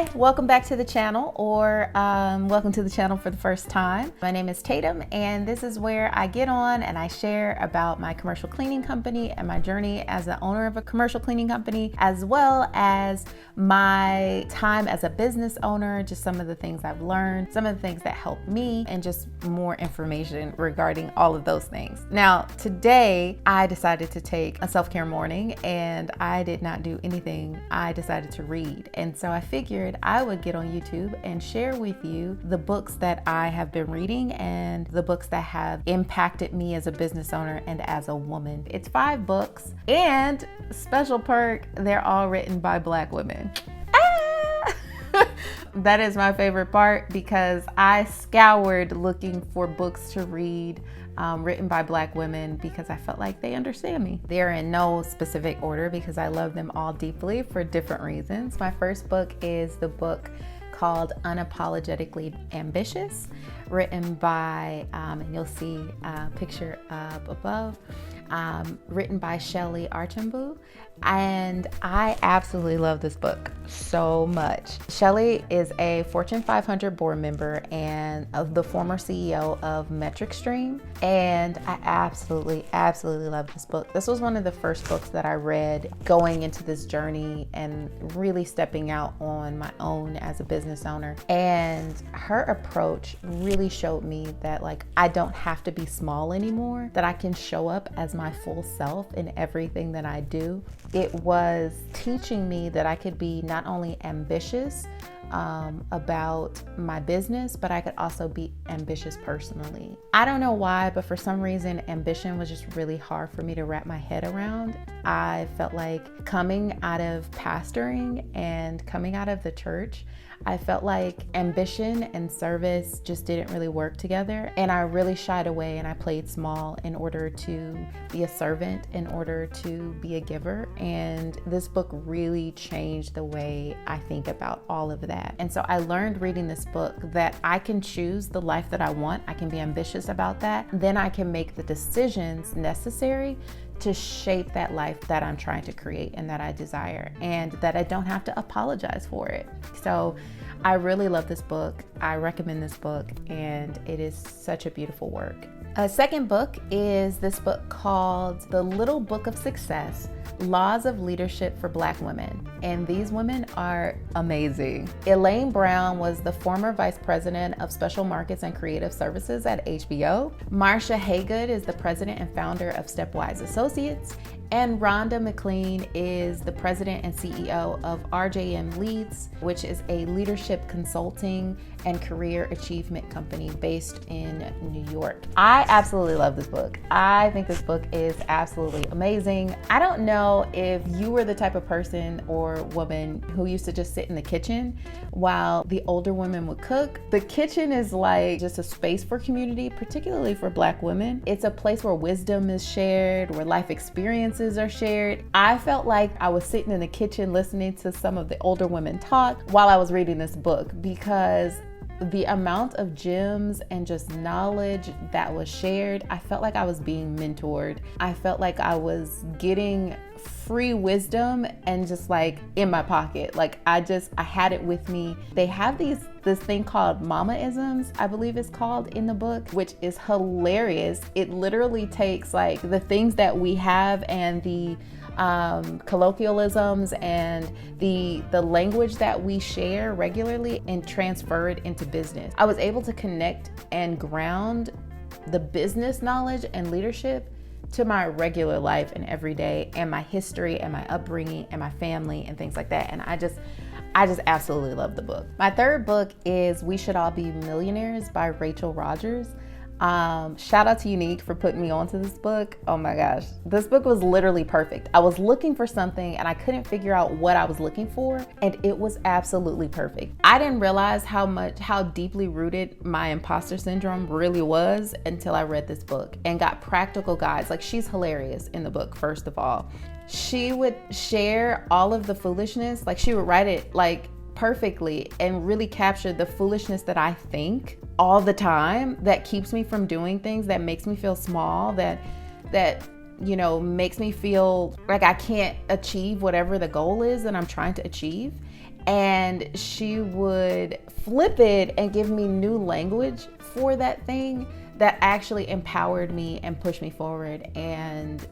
Hi, welcome back to the channel, or welcome to the channel for the first time. My name is Tatum, and this is where I get on and I share about my commercial cleaning company and my journey as the owner of a commercial cleaning company, as well as my time as a business owner, just some of the things I've learned, some of the things that helped me, and just more information regarding all of those things. Now, today I decided to take a self-care morning, and I did not do anything. I decided to read, and so I figured I would get on YouTube and share with you the books that I have been reading and the books that have impacted me as a business owner and as a woman. It's 5 books, and special perk, they're all written by Black women. That is my favorite part, because I scoured looking for books to read written by Black women, because I felt like they understand me. They're in no specific order because I love them all deeply for different reasons. My first book is the book called Unapologetically Ambitious, written by, and you'll see a picture up above, written by Shelly Archambeau. And I absolutely love this book so much. Shelly is a Fortune 500 board member and of the former CEO of MetricStream. And I absolutely love this book. This was one of the first books that I read going into this journey and really stepping out on my own as a business owner. And her approach really showed me that, like, I don't have to be small anymore, that I can show up as my full self in everything that I do. It was teaching me that I could be not only ambitious about my business, but I could also be ambitious personally. I don't know why, but for some reason, ambition was just really hard for me to wrap my head around. I felt like coming out of pastoring and coming out of the church, I felt like ambition and service just didn't really work together. And I really shied away and I played small in order to be a servant, in order to be a giver. And this book really changed the way I think about all of that. And so I learned reading this book that I can choose the life that I want. I can be ambitious about that. Then I can make the decisions necessary to shape that life that I'm trying to create and that I desire, and that I don't have to apologize for it. So I really love this book. I recommend this book, and it is such a beautiful work. A second book is this book called The Little Book of Success: Laws of Leadership for Black Women. And these women are amazing. Elaine Brown was the former vice president of special markets and creative services at HBO. Marsha Haygood is the president and founder of Stepwise Associates. And Rhonda McLean is the president and CEO of RJM Leads, which is a leadership consulting and career achievement company based in New York. I absolutely love this book. I think this book is absolutely amazing. I don't know if you were the type of person or woman who used to just sit in the kitchen while the older women would cook. The kitchen is like just a space for community, particularly for Black women. It's a place where wisdom is shared, where life experiences are shared. I felt like I was sitting in the kitchen listening to some of the older women talk while I was reading this book, because the amount of gems and just knowledge that was shared, I felt like I was being mentored. I felt like I was getting free wisdom and just like in my pocket. Like I had it with me. They have this thing called mama-isms, I believe it's called in the book, which is hilarious. It literally takes like the things that we have and the colloquialisms and the language that we share regularly and transfer it into business. I was able to connect and ground the business knowledge and leadership to my regular life and everyday, and my history and my upbringing and my family and things like that. And I just absolutely love the book. My third book is We Should All Be Millionaires by Rachel Rodgers. Shout out to Unique for putting me onto this book. Oh my gosh, this book was literally perfect. I was looking for something and I couldn't figure out what I was looking for, and it was absolutely perfect. I didn't realize how deeply rooted my imposter syndrome really was until I read this book and got practical guides. Like, she's hilarious in the book, first of all. She would share all of the foolishness, like she would write it like perfectly and really capture the foolishness that I think all the time that keeps me from doing things, that makes me feel small, that makes me feel like I can't achieve whatever the goal is that I'm trying to achieve. And she would flip it and give me new language for that thing that actually empowered me and pushed me forward. And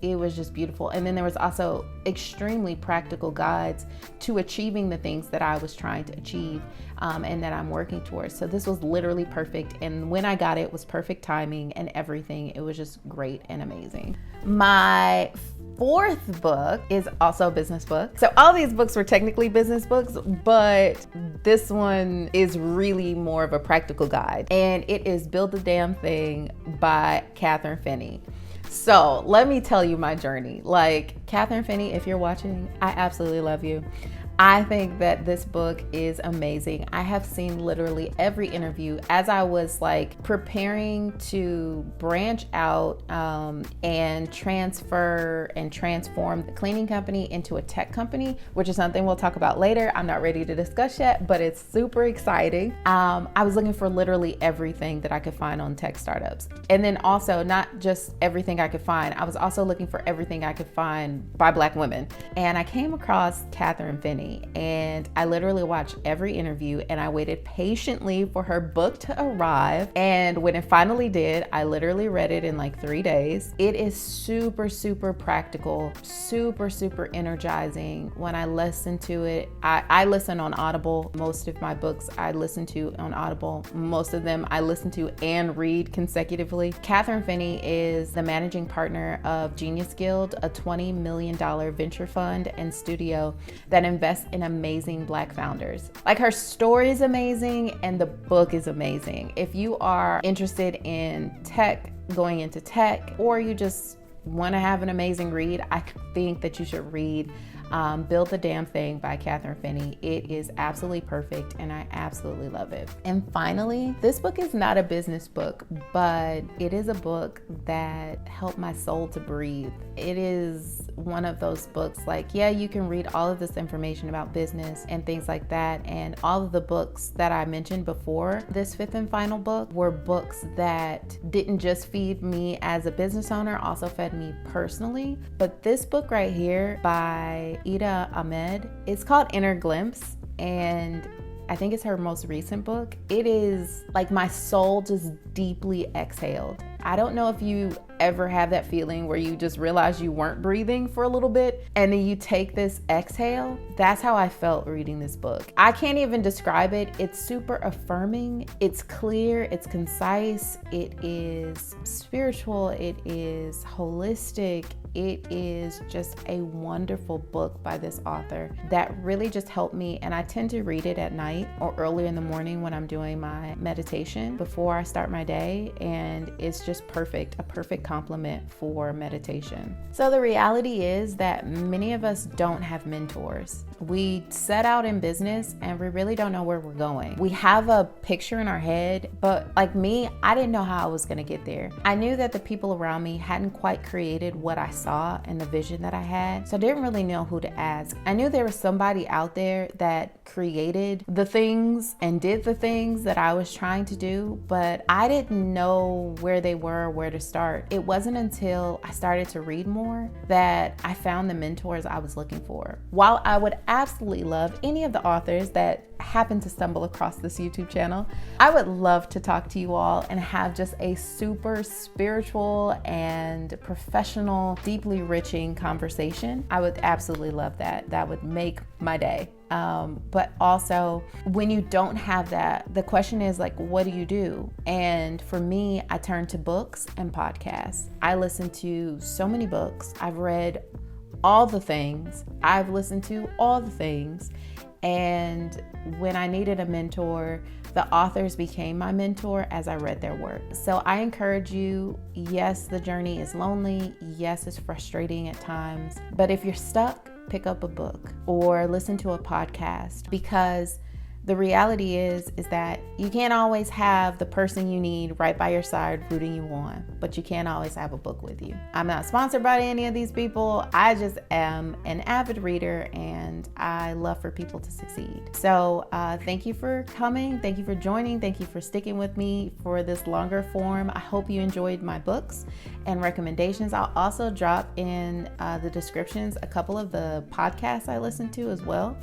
it was just beautiful. And then there was also extremely practical guides to achieving the things that I was trying to achieve and that I'm working towards. So this was literally perfect. And when I got it, it was perfect timing and everything. It was just great and amazing. My fourth book is also a business book. So all these books were technically business books, but this one is really more of a practical guide. And it is Build the Damn Thing by Kathryn Finney. So let me tell you my journey. Like, Kathryn Finney, if you're watching, I absolutely love you. I think that this book is amazing. I have seen literally every interview as I was like preparing to branch out and transfer and transform the cleaning company into a tech company, which is something we'll talk about later. I'm not ready to discuss yet, but it's super exciting. I was looking for literally everything that I could find on tech startups. And then also not just everything I could find, I was also looking for everything I could find by Black women. And I came across Kathryn Finney. And I literally watched every interview and I waited patiently for her book to arrive. And when it finally did, I literally read it in like 3 days. It is super, super practical, super, super energizing. When I listen to it, I listen on Audible. Most of my books I listen to on Audible. Most of them I listen to and read consecutively. Kathryn Finney is the managing partner of Genius Guild, a $20 million venture fund and studio that invests in amazing Black founders. Like, her story is amazing and the book is amazing. If you are interested in tech, going into tech, or you just want to have an amazing read, I think that you should read Build the Damn Thing by Kathryn Finney. It is absolutely perfect and I absolutely love it. And finally, this book is not a business book, but it is a book that helped my soul to breathe. It is one of those books like, yeah, you can read all of this information about business and things like that. And all of the books that I mentioned before this fifth and final book were books that didn't just feed me as a business owner, also fed me personally. But this book right here by Idil Ahmed, it's called Inner Glimpse, and I think it's her most recent book. It is like my soul just deeply exhaled. I don't know if you ever have that feeling where you just realize you weren't breathing for a little bit and then you take this exhale. That's how I felt reading this book. I can't even describe it. It's super affirming. It's clear. It's concise. It is spiritual. It is holistic. It is just a wonderful book by this author that really just helped me. And I tend to read it at night or early in the morning when I'm doing my meditation before I start my day. And it's just perfect, a perfect complement for meditation. So the reality is that many of us don't have mentors. We set out in business and we really don't know where we're going. We have a picture in our head, but like me, I didn't know how I was gonna get there. I knew that the people around me hadn't quite created what I saw and the vision that I had, so I didn't really know who to ask. I knew there was somebody out there that created the things and did the things that I was trying to do, but I didn't know where they were, where to start. It wasn't until I started to read more that I found the mentors I was looking for. While I would absolutely love any of the authors that happen to stumble across this YouTube channel, I would love to talk to you all and have just a super spiritual and professional, deeply enriching conversation. I would absolutely love that. That would make my day. But also, when you don't have that, the question is like, what do you do? And for me, I turn to books and podcasts. I listen to so many books. I've read all the things. I've listened to all the things. And when I needed a mentor, the authors became my mentor as I read their work. So I encourage you, yes, the journey is lonely. Yes, it's frustrating at times. But if you're stuck, pick up a book or listen to a podcast, because The reality is that you can't always have the person you need right by your side rooting you on, but you can't always have a book with you. I'm not sponsored by any of these people. I just am an avid reader, and I love for people to succeed. So thank you for coming. Thank you for joining. Thank you for sticking with me for this longer form. I hope you enjoyed my books and recommendations. I'll also drop in the descriptions a couple of the podcasts I listen to as well.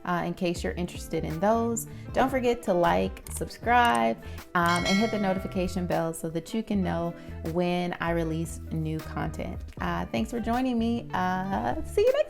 In case you're interested in those. Don't forget to like, subscribe, and hit the notification bell so that you can know when I release new content. Thanks for joining me. See you next time.